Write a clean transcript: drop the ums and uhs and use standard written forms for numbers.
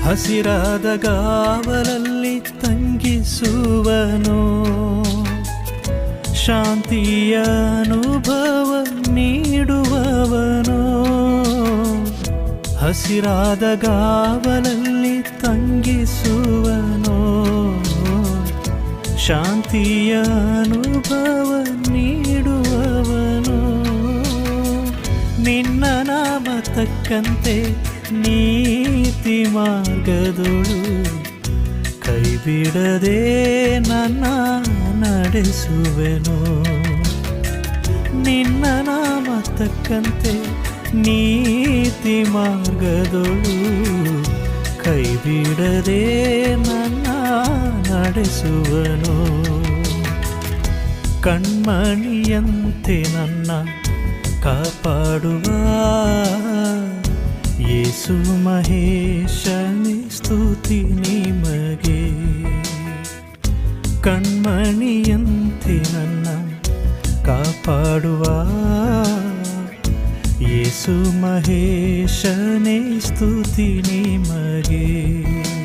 ಹಸಿರಾದ ಗಾವಲಲ್ಲಿ ತಂಗಿಸುವನು, ಶಾಂತಿಯ ಅನುಭವ ನೀಡುವವನು. ಹಸಿರಾದ ಗಾವಲಲ್ಲಿ ತಂಗಿಸುವನು, ಶಾಂತಿಯ ಅನುಭವ ನೀಡುವವನು. ನಿನ್ನ ನಾಮ ತಕ್ಕಂತೆ ನೀತಿ ಮಾರ್ಗದೊಳು ಕೈ ಬಿಡದೆ ನನ್ನ ನಡೆಸುವೆನು. ನಿನ್ನ ನಾಮ ತಕ್ಕಂತೆ ನೀತಿ ಮಾರ್ಗದೊಳು ಕೈ ಬಿಡದೆ ನನ್ನ ನಡೆಸುವನು. ಕಣ್ಮಣಿಯಂತೆ ನನ್ನ ಕಾಪಾಡುವ ಯೇಸು ಮಹೇಶನೇ ಸ್ತುತಿ ನಿಮಗೆ. ಕಣ್ಮಣಿಯಂತೆ ನನ್ನ ಕಾಪಾಡುವ ಯೇಸು ಮಹೇಶನೇ ಸ್ತುತಿ ನಿಮಗೆ.